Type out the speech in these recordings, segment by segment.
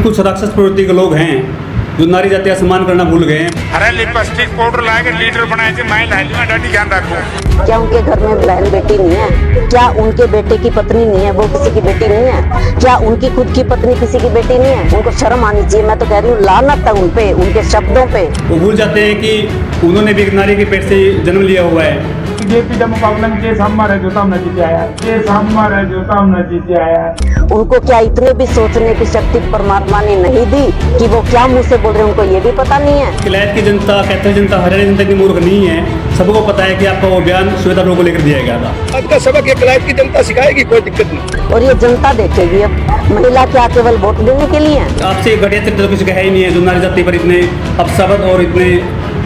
कुछ राक्षस प्रवृत्ति के लोग हैं जो नारी जाति का सम्मान करना भूल गए हैं। अरे लिपस्टिक पाउडर ला के लीडर बनाए थे, मैं ला लूंगा, डैडी ध्यान रखो। क्या उनके घर में बहन बेटी नहीं है? क्या उनके बेटे की पत्नी नहीं है? वो किसी की बेटी नहीं है? क्या उनकी खुद की पत्नी किसी की बेटी नहीं है? उनको शर्म आनी चाहिए। मैं तो कह रही हूँ, लानत है उन पे, उनके शब्दों पे। वो भूल जाते हैं कि उन्होंने भी एक नारी के पेट से जन्म लिया हुआ है। बीजेपी का मुकाबला में केस हमारा जो सामने जीते आया, केस हमारा जो सामने जीते आया। उनको क्या इतने भी सोचने की शक्ति परमात्मा ने नहीं दी कि वो क्या मुंह से बोल रहे हैं? उनको ये भी पता नहीं है। किलायत की जनता, कैथल जनता, हरियाणा जनता की मूर्ख नहीं है। सबको पता है कि आपका वो बयान श्वेता रो को लेकर दिया गया था। आज का सबक ये किलायत की जनता सिखाएगी, कोई दिक्कत नहीं। और ये जनता देखेगी। अब महिला क्या केवल वोट देने के लिए है? आपसे घटिया चित्र तो किसी का है ही नहीं है जो नारी जाति पर इतने अपशब्द और इतने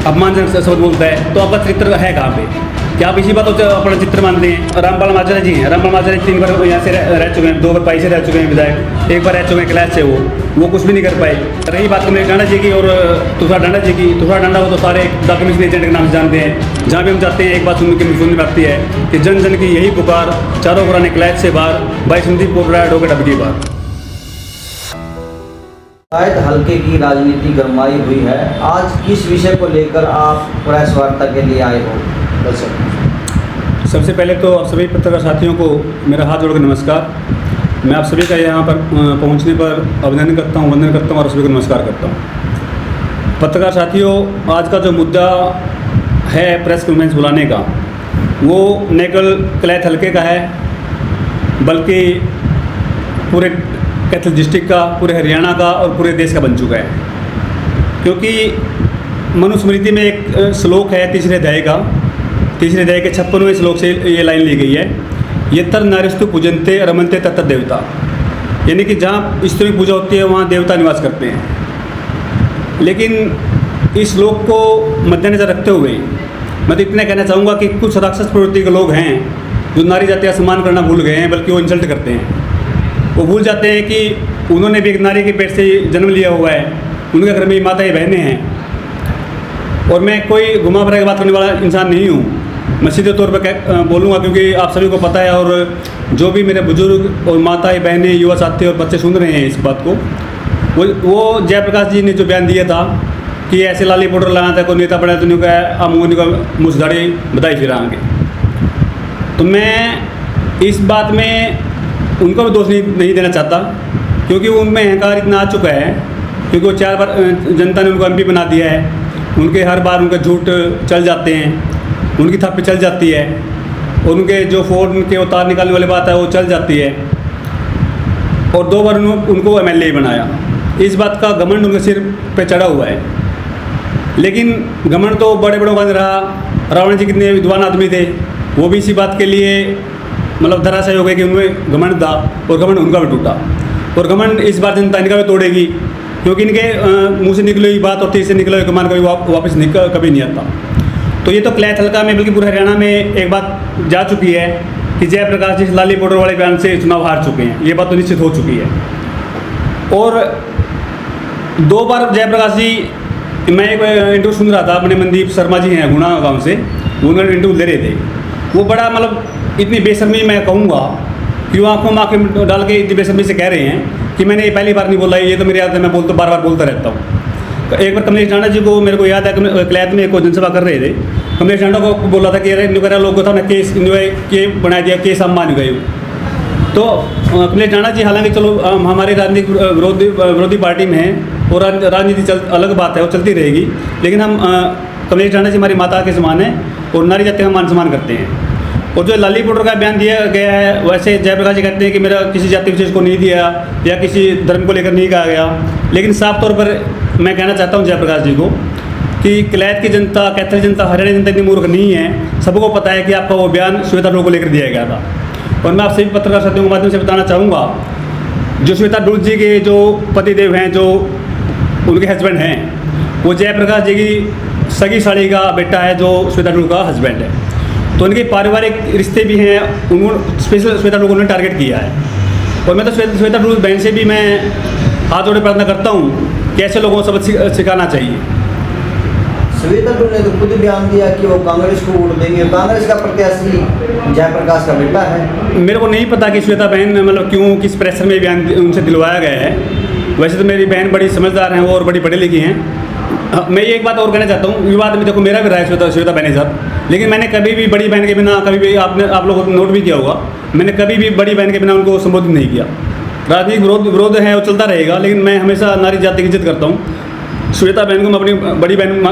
अपमानजनक शब्द बोलता है। तो आपका चरित्र है कहाँ पे? क्या आप इसी बात को अपना चित्र मानते हैं? रामपाल माचार्य जी हैं। रामपाल माचार्य 3 बार यहाँ से रह चुके हैं, 2 बार पाई से रह चुके हैं विधायक, 1 बार रह चुके हैं किलायत से। वो कुछ भी नहीं कर पाए। रही बात कमलेश डांडा जी की और तुषार डांडा जी की, तुषार डांडा वो तो सारे डॉक्यूमेंट्स एजेंट के नाम से जानते हैं। जहाँ भी हम जाते हैं एक बात सुनने में आती है कि जन जन की यही पुकार, चारों पुराने किलायत से बाहर, भाई संदीप पोपरा डोके डब की बार। शायद हल्के की राजनीति गरमाई हुई है। आज किस विषय को लेकर आप प्रेस वार्ता के लिए आए हो? सबसे पहले तो आप सभी पत्रकार साथियों को मेरा हाथ जोड़कर नमस्कार। मैं आप सभी का यहाँ पर पहुँचने पर अभिनंदन करता हूँ, वंदन करता हूँ और सभी को नमस्कार करता हूँ। पत्रकार साथियों, आज का जो मुद्दा है प्रेस कॉन्फ्रेंस बुलाने का, वो न केवल किलायत हल्के का है बल्कि पूरे कैथल डिस्ट्रिक्ट का, पूरे हरियाणा का और पूरे देश का बन चुका है। क्योंकि मनुस्मृति में एक श्लोक है तीसरे अध्याय के 56वें श्लोक से ये लाइन ली गई है, यत्र नारीस्तु पूजन्ते रमन्ते तत्र देवता। यानी कि जहाँ स्त्री की पूजा होती है वहाँ देवता निवास करते हैं। लेकिन इस श्लोक को मद्देनजर रखते हुए मैं तो इतना कहना चाहूँगा कि कुछ राक्षस प्रवृत्ति के लोग हैं जो नारी जाति का सम्मान करना भूल गए हैं, बल्कि वो इंसल्ट करते हैं। वो भूल जाते हैं कि उन्होंने भी एक नारी के पेट से जन्म लिया हुआ है, उनके घर में माताएं बहनें हैं। और मैं कोई घुमा फिरा के बात करने वाला इंसान नहीं हूँ। मैं सीधे तौर पर बोलूँगा क्योंकि आप सभी को पता है, और जो भी मेरे बुजुर्ग और माताएं बहनें, युवा साथी और बच्चे सुन रहे हैं इस बात को, वो जयप्रकाश जी ने जो बयान दिया था कि ऐसे लाली पाउडर लाना था, कोई नेता बना तो नहीं कहा अमोनी का मुझदाड़ी बधाई फिर आगे। तो मैं इस बात में उनका भी दोष नहीं देना चाहता, क्योंकि उनमें अहंकार इतना आ चुका है। क्योंकि वो 4 बार जनता ने उनको MP बना दिया है। उनके हर बार उनके झूठ चल जाते हैं, उनकी थप्पी चल जाती है, और उनके जो फ़ोन के उतार निकालने वाली बात है वो चल जाती है। और 2 बार उनको MLA बनाया। इस बात का घमंड उनके सिर पे चढ़ा हुआ है। लेकिन घमंड तो बड़े बड़ों का रहा। रावण जी कितने विद्वान आदमी थे, वो भी इसी बात के लिए मतलब धराशायी हो गए कि उनमें घमंड था, और घमंड उनका भी टूटा। और घमंड इस बार जनता इनका भी तोड़ेगी, क्योंकि इनके मुँह से निकली हुई बात और तीर से निकला हुआ कमान कभी वापस कभी नहीं आता। तो ये तो किलायत हल्का में बल्कि पूरे हरियाणा में एक बात जा चुकी है कि जयप्रकाश जी लाली पाउडर वाले बयान से चुनाव हार चुके हैं। ये बात तो निश्चित हो चुकी है। और 2 बार जयप्रकाश जी, मैं एक इंटरव्यू सुन रहा था, अपने मनदीप शर्मा जी हैं गुना गाँव से, उन्होंने इंटरव्यू दे रहे थे। वो बड़ा मतलब इतनी बेशर्मी मैं कहूँगा कि वो आँखों में आँखें डाल के इतनी बेशर्मी से कह रहे हैं कि मैंने ये पहली बार नहीं बोला, ये तो मेरी आदत है, मैं बार बार बोलता रहता हूँ। एक बार कमलेश डांडा जी को मेरे को याद है, किलायत में एक जनसभा कर रहे थे, कमलेश डांडा को बोला था कि अरे निकरा लोगों था ना केस के बना दिया, केस हम मान गए। तो कमलेश डांडा जी, हालांकि चलो हम हमारी राजनीतिक विरोधी पार्टी में हैं और राजनीति अलग बात है, वो चलती रहेगी, लेकिन हम कमलेश डांडा जी हमारी माता के समान है और नारी जाति का मान सम्मान करते हैं। और जो लाली पाउडर का बयान दिया गया है, वैसे जयप्रकाश जी कहते हैं कि मेरा किसी जाति विशेष को नहीं दिया या किसी धर्म को लेकर नहीं कहा गया। लेकिन साफ तौर पर मैं कहना चाहता हूं जयप्रकाश जी को कि किलायत की जनता, कैथल जनता, हरियाणा जनता इतनी मूर्ख नहीं है। सबको पता है कि आपका वो बयान श्वेता डुल को लेकर दिया गया था। और मैं आप सभी पत्रकार साथियों के माध्यम से बताना चाहूँगा, जो श्वेता डुल जी के जो पतिदेव हैं, जो उनके हस्बैंड हैं, वो जयप्रकाश जी की सगी साड़ी का बेटा है, जो श्वेता डुल का हस्बैंड है। तो उनके पारिवारिक रिश्ते भी हैं, उन्होंने स्पेशल श्वेता डुल को उन्होंने टारगेट किया है। और मैं तो श्वेता डुल बहन से भी मैं हाथ जोड़े प्रार्थना करता हूँ कि ऐसे लोगों को सबक सिखाना चाहिए। श्वेता डुल ने तो खुद बयान दिया कि वो कांग्रेस को वोट देंगे, कांग्रेस का प्रत्याशी जयप्रकाश का बेटा है। मेरे को नहीं पता कि श्वेता बहन मतलब क्यों, किस प्रेशर में बयान उनसे दिलवाया गया है। वैसे तो मेरी बहन बड़ी समझदार हैं और बड़ी पढ़ी लिखी हैं। मैं ये एक बात और कहना चाहता हूँ, विवाद में देखो मेरा भी रहा है श्वेता बहन के साथ, लेकिन मैंने कभी भी बड़ी बहन के बिना, कभी भी आप लोगों को नोट भी किया होगा, मैंने कभी भी बड़ी बहन के बिना उनको संबोधित नहीं किया। राजनीतिक विरोध है वो चलता रहेगा, लेकिन मैं हमेशा नारी जाति की इज्जत करता हूँ। श्वेता बहन को मैं अपनी बड़ी बहन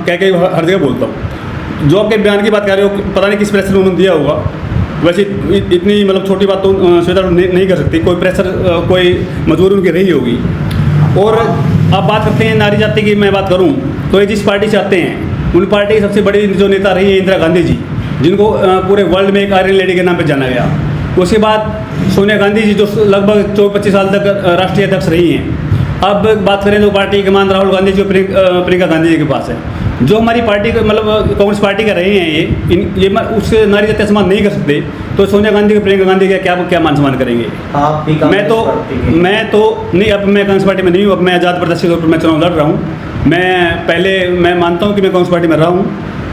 कह के हर जगह बोलता हूँ। जो आपके बयान की बात कर रहे हो, पता नहीं किस प्रेशर उन्होंने दिया होगा। वैसे इतनी मतलब छोटी बात तो श्वेता नहीं कर सकती, कोई प्रेशर कोई मजबूरी उनकी रही होगी। और आप बात करते हैं नारी जाति की, मैं बात करूं तो ये जिस पार्टी से आते हैं उन पार्टी की सबसे बड़ी जो नेता रही है इंदिरा गांधी जी, जिनको पूरे वर्ल्ड में एक आयरन लेडी के नाम पे जाना गया। उसके बाद सोनिया गांधी जी जो लगभग 24-25 साल तक राष्ट्रीय अध्यक्ष रही हैं। अब बात करें तो पार्टी कमान राहुल गांधी जी और प्रियंका गांधी जी के पास है। जो हमारी पार्टी का मतलब कांग्रेस पार्टी का रहे हैं ये उससे नारी जाति सम्मान नहीं कर सकते, तो सोनिया गांधी और प्रियंका गांधी का क्या मान सम्मान करेंगे? आप भी मैं तो नहीं, अब मैं कांग्रेस पार्टी में नहीं हूँ। अब मैं आज़ाद प्रत्याशी तौर पर मैं चुनाव लड़ रहा हूँ। मैं मानता हूँ कि मैं कांग्रेस पार्टी में रहा हूँ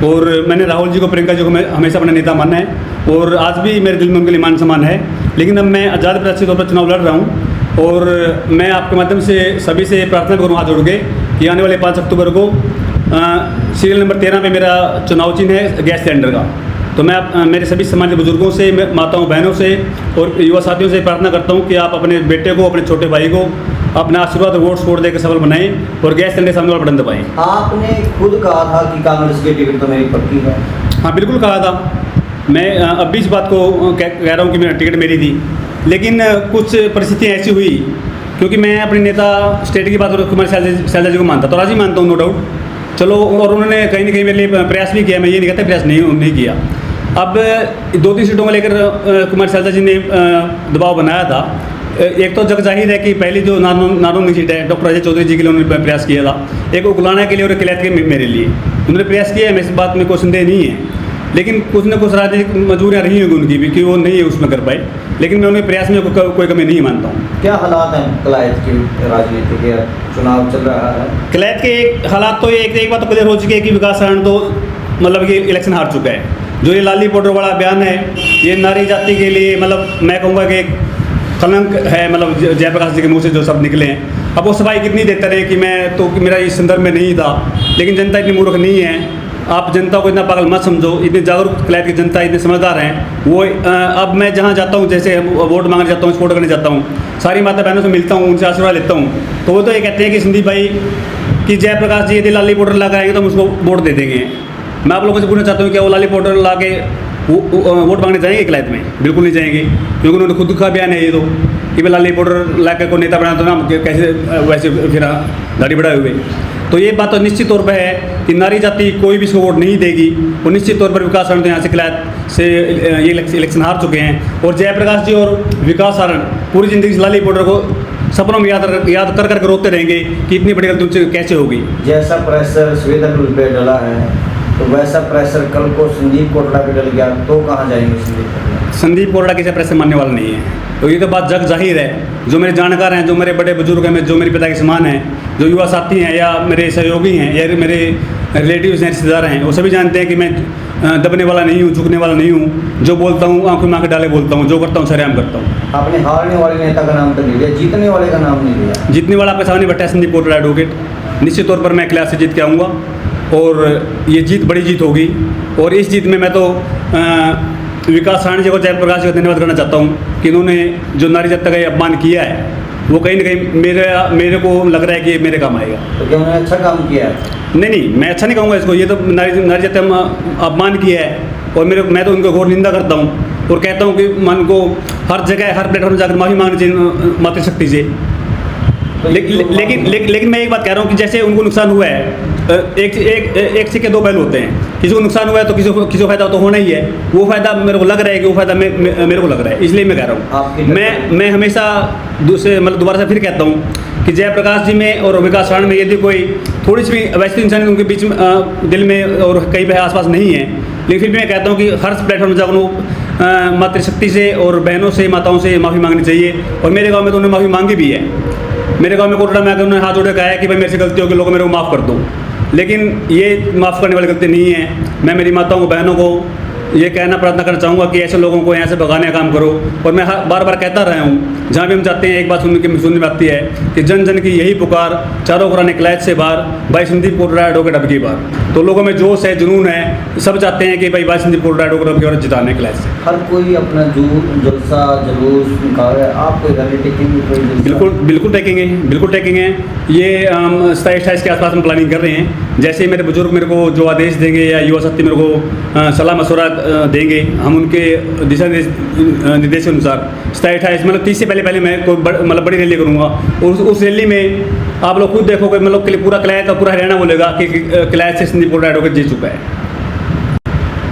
और मैंने राहुल जी को, प्रियंका जी को मैं हमेशा अपना नेता माना है और आज भी मेरे दिल में उनके लिए मान सम्मान है। लेकिन अब मैं आज़ाद प्रत्याशी तौर पर चुनाव लड़ रहा हूँ और मैं आपके माध्यम से सभी से प्रार्थना करूँ हाथ जोड़ के कि आने वाले 5 अक्टूबर को सीरियल नंबर 13 पे मेरा चुनाव चिन्ह है गैस सिलेंडर का। तो मैं मेरे सभी समाज के बुजुर्गों से, माताओं बहनों से और युवा साथियों से प्रार्थना करता हूं कि आप अपने बेटे को, अपने छोटे भाई को अपना आशीर्वाद और वोट देकर सफल बनाएं और गैस सिलेंडर सामने वाला बटन दबाएं। आपने खुद कहा था कि कांग्रेस की टिकट तो मेरी पक्की है। हाँ बिल्कुल कहा था। मैं अब भी इस बात को कह रहा हूँ कि मेरा टिकट मेरी थी, लेकिन कुछ परिस्थितियाँ ऐसी हुई, क्योंकि मैं अपने नेता स्टेट की बात और कुमार शैलजा जी को मानता, तो राजी मानता हूँ नो डाउट। चलो, और उन्होंने कहीं ना कहीं मेरे लिए प्रयास भी किया, मैं ये नहीं कहता प्रयास नहीं किया। अब 2-3 सीटों को लेकर कुमार शैलजा जी ने दबाव बनाया था। एक तो जग जाहिर है कि पहली जो नारनौल की सीट है डॉक्टर अजय चौधरी जी के लिए उन्होंने प्रयास किया था, एक उगलाना के लिए और किलैत के मेरे लिए उन्होंने प्रयास किया है। मैं इस बात में कोई संदेह नहीं है, लेकिन कुछ न कुछ राजनीतिक मजबूरियाँ रही होंगी उनकी भी कि वो नहीं है उसमें कर पाए, लेकिन मैं उनके प्रयास में कोई कमी नहीं मानता हूँ। क्या हालात हैं कलायत की राजनीति के? चुनाव चल रहा है, कलायत के हालात तो एक बात तो क्लियर हो चुकी है कि विकास सरण तो मतलब ये इलेक्शन हार चुका है। जो ये लाली बॉर्डर वाला बयान है, ये नारी जाति के लिए मतलब मैं कहूँगा कि एक कलंक है, मतलब जयप्रकाश जी के मुँह से जो सब निकले हैं। अब वो सफाई कितनी देते रहे कि मैं तो मेरा इस संदर्भ में नहीं था, लेकिन जनता इतनी मूर्ख नहीं है। आप जनता को इतना पागल मत समझो, इतनी जागरूक कलायत की जनता इतने समझदार हैं। वो अब मैं जहाँ जाता हूँ, जैसे वोट मांगने जाता हूँ, सपोर्ट करने जाता हूँ, सारी माता बहनों से मिलता हूँ, उनसे आशीर्वाद लेता हूँ, तो वो तो ये कहते हैं कि संदीप भाई कि जयप्रकाश जी यदि लाली पाउडर ला कर आएंगे तो हम उसको वोट दे देंगे। मैं आप लोगों से पूछना चाहता हूँ क्या वो लाली पाउडर ला के वोट मांगने जाएंगे कलायत में? बिल्कुल नहीं जाएंगे, क्योंकि उन्होंने खुद का बयान है ये तो कि मैं लाली पाउडर ला कर को नेता बना तो ना कैसे वैसे फिर दाढ़ी बढ़ाए हुए। तो ये बात तो निश्चित तौर पर है कि नारी जाति कोई भी इसको वोट नहीं देगी। वो निश्चित तौर पर विकास सरण तो यहाँ से कलायत से ये इलेक्शन हार चुके हैं, और जयप्रकाश जी और विकास सरण पूरी ज़िंदगी लाली पाउडर को सपनों में याद कर कर रोते रहेंगे कि इतनी बड़ी गलती उनसे कैसे होगी। जैसा प्रेशर श्वेता पे डला है, तो वैसा प्रेशर कल को संदीप कोटड़ा पे डल गया तो कहाँ जाएंगे? संदीप कोटड़ा किसी प्रेशर मानने वाला नहीं है। तो ये तो बात जग जाहिर है। जो मेरे जानकार हैं, जो मेरे बड़े बुजुर्ग हैं, जो मेरे पिता के समान हैं, जो युवा साथी हैं या मेरे सहयोगी हैं या मेरे रिलेटिव्स हैं, रिश्तेदार हैं, वो सभी जानते हैं कि मैं दबने वाला नहीं हूँ, झुकने वाला नहीं हूँ। जो बोलता हूँ आंखों में आंखें डाले बोलता हूँ, जो करता हूँ सरेआम करता हूँ। आपने हारने वाले नेता का नाम तो नहीं लिया, जीतने वाले का नाम नहीं लिया। जीतने वाला आपके सामने बैठा है संदीप कोटड़ा एडवोकेट। निश्चित तौर पर मैं क्लास से जीत के आऊँगा और ये जीत बड़ी जीत होगी। और इस जीत में मैं तो विकास सरण जी को, जयप्रकाश जी को धन्यवाद करना चाहता हूँ कि इन्होंने जो नारी जाति का ये अपमान किया है वो कहीं ना कहीं मेरे को लग रहा है कि मेरे काम आएगा। तो क्या उन्होंने अच्छा काम किया है? नहीं, मैं अच्छा नहीं कहूँगा इसको। ये तो नारी जाति अपमान किया है और मैं तो उनको घोर निंदा करता हूँ और कहता हूँ कि मन को हर जगह हर प्लेटफॉर्म जाकर माफ़ी मांगनी चाहिए मातृशक्ति से। लेकिन मैं एक बात कह रहा हूँ कि जैसे उनको नुकसान हुआ है, एक सिक्के दो पहलू होते हैं। किसी को नुकसान हुआ है तो किसी को फायदा तो होना ही है। वो फायदा मेरे को लग रहा है कि वो फायदा मेरे को लग रहा है, इसलिए मैं कह रहा हूँ। मैं हमेशा दोबारा से फिर कहता हूँ कि जयप्रकाश जी में और विकास सरण में यदि कोई थोड़ी सी भी वैसी इंसान उनके बीच में दिल में और कहीं पे आसपास नहीं है, लेकिन फिर भी मैं कहता हूँ कि हर प्लेटफॉर्म जाकर वो मातृशक्ति से और बहनों से, माताओं से माफ़ी मांगनी चाहिए। और मेरे गाँव में तो उन्होंने माफ़ी मांगी भी है। मेरे गाँव में कोटड़ा में आकर उन्होंने हाथ जोड़े कहा है कि भाई मेरे से गलती होगी, लोगों मेरे को माफ़ कर दो। लेकिन ये माफ़ करने वाली गलती नहीं है। मैं मेरी माताओं को, बहनों को ये कहना प्रार्थना करना चाहूँगा कि ऐसे लोगों को यहाँ से भगाने का काम करो। और मैं बार बार कहता रहा हूँ, जहाँ भी हम जाते हैं एक बात सुनने में आती है कि जन जन की यही पुकार, चारों खुराने क्लैच से बाहर, भाई संदीप कोटला एडवोकेट अब की बार। तो लोगों में जोश है, जुनून है, सब चाहते हैं कि भाई संदीप कोटला एडवोकेट अब की बार जिताने क्लैच से। हर कोई अपना जलसा जुलूस निकाले, आप कोई रैली टेकेंगे? बिल्कुल टेकेंगे। ये 27-28 के आसपास हम प्लानिंग कर रहे हैं। जैसे मेरे बुजुर्ग मेरे को जो आदेश देंगे या युवा शक्ति मेरे को सलाह मशवरा देंगे, हम उनके दिशा निर्देश के अनुसार 27-28 मतलब 30 से पहले मैं कोई बड़ी रैली करूँगा। और उस रैली में आप लोग खुद देखोगे, मतलब पूरा क्लैच का पूरा हरियाणा बोलेगा कि क्लैच से संदीप कोटला एडवोकेट जीत चुका है।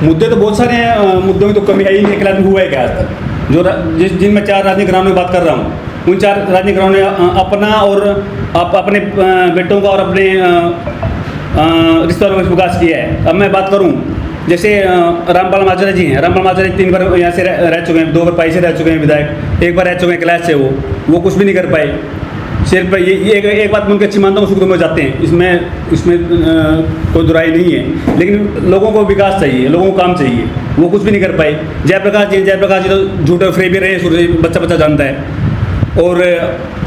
मुद्दे तो बहुत सारे हैं, मुद्दों की तो कमी है ही नहीं। क्लैच में हुआ है क्या आज तक? जो जिन मैं 4 राजनीतिक ग्रामों में बात कर रहा हूँ, उन 4 राजनीतिक ग्रामों ने अपना और अपने बेटों का और अपने रिश्तेदारों का विकास किया है। अब मैं बात करूं, जैसे रामपाल माजरा जी हैं। रामपाल माजरा जी 3 बार यहाँ से रह चुके हैं, 2 बार पाई से रह चुके हैं विधायक, 1 बार रह चुके हैं क्लैच से। वो कुछ भी नहीं कर पाए। सिर्फ ये एक बात मैं उनकी अच्छी मानता हूँ, सुख में जाते हैं, इसमें कोई दुराई नहीं है। लेकिन लोगों को विकास चाहिए, लोगों को काम चाहिए, वो कुछ भी नहीं कर पाए। जयप्रकाश जी तो झूठे फ्रे भी रहे, बच्चा जानता है। और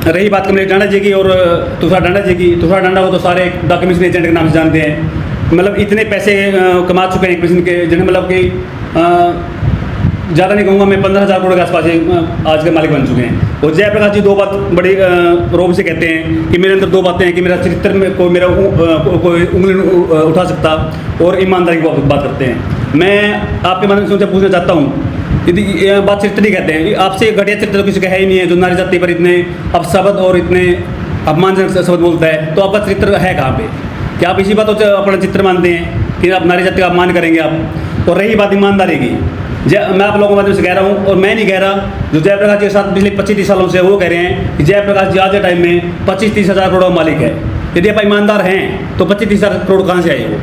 रही बात कमलेश डांडा जी की और तुषार डांडा जी की, तुषार डांडा को तो सारे डॉक्यूमेंट्स एजेंट के नाम से जानते हैं। मतलब इतने पैसे कमा चुके हैं एक किस्म के, जिन्हें मतलब कि ज़्यादा नहीं कहूँगा मैं, 15,000 करोड़ के आसपास आज के मालिक बन चुके हैं। और जयप्रकाश जी 2 बात बड़ी रोब से कहते हैं कि मेरे अंदर 2 बातें हैं कि मेरा चरित्र में कोई उंगली उठा सकता, और ईमानदारी की बात करते हैं। मैं आपके माध्यम से उनसे पूछना चाहता हूँ, यदि बात चरित्र नहीं कहते हैं, आपसे घटिया चरित्र तो किसी का है ही नहीं है जो नारी जाति पर इतने अपशब्द और इतने अपमानजनक शब्द बोलता है। तो आपका चरित्र है कहाँ पे? क्या आप इसी बात को अपना चित्र मानते हैं कि आप नारी जाति का अपमान करेंगे आप? और रही बात ईमानदारी की, मैं आप लोगों के माध्यम से कह रहा हूँ, और मैं नहीं कह रहा, जो जयप्रकाश जी के साथ पिछले 25-30 सालों से वो कह रहे हैं कि जयप्रकाश जी आज के टाइम में 25-30 हज़ार करोड़ मालिक है। यदि आप ईमानदार हैं तो 25-30 हज़ार करोड़ कहाँ से आए वो?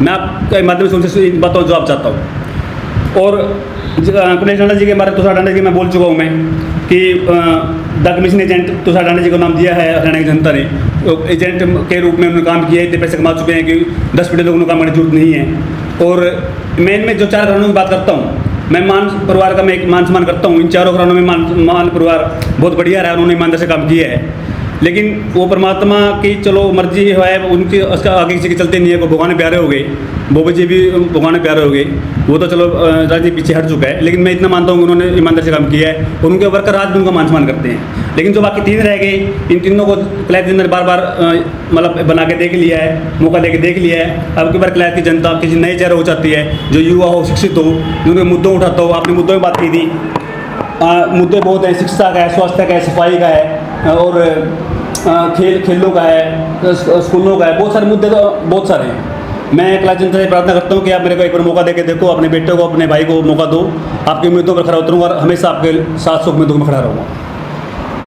मैं आपके माध्यम से उनसे इन बातों का जवाब चाहता हूँ। और कमलेश डांडा जी के बारे में, तुषार डांडा जी मैं बोल चुका हूँ मैं कि द कमीशन एजेंट तुषार डांडा जी को नाम दिया है हरियाणा की जनता ने। तो एजेंट के रूप में उन्होंने काम किया है, इतने पैसे कमा चुके हैं कि 10 पीढ़ी लोगों को काम करने की जरूरत नहीं है। और मैं इनमें जो 4 घरानों की बात करता हूँ, मैं मान परिवार का मैं एक मान सम्मान करता हूँ। इन 4 घरानों में मान परिवार बहुत बढ़िया रहा, उन्होंने ईमानदारी से काम किया है। लेकिन वो परमात्मा की चलो मर्जी है, उनकी उसका आगे किसी के चलते नहीं है। वो भगवान प्यारे हो गए, बोबी जी भी भगवान प्यारे हो गए, वो तो चलो राजनीति पीछे हट चुका है। लेकिन मैं इतना मानता हूँ कि उन्होंने ईमानदारी से काम किया है, और उनके वर्कर आज भी उनका मान सम्मान करते हैं। लेकिन जो बाकी 3 रह गए, इन तीनों को क्लैच ने बार मतलब बना के देख लिया है, मौका दे के देख लिया है। अब की बार क्लैच की जनता किसी नए चेहरे हो चाहती है, जो युवा हो, शिक्षित हो, जिनके मुद्दों उठाता हो। आपने मुद्दों में बात की थी, मुद्दे बहुत हैं, शिक्षा का है, स्वास्थ्य का है, सफाई का है, और खेलों का है, स्कूलों का है, बहुत सारे मुद्दे तो बहुत सारे हैं। मैं क्लास जनता से प्रार्थना करता हूँ कि आप मेरे को एक बार मौका देके देखो, अपने बेटे को, अपने भाई को मौका दो। आपकी उम्मीदों पर खड़ा उतरूँगा और हमेशा आपके साथ सुख में दुख में खड़ा रहूँगा।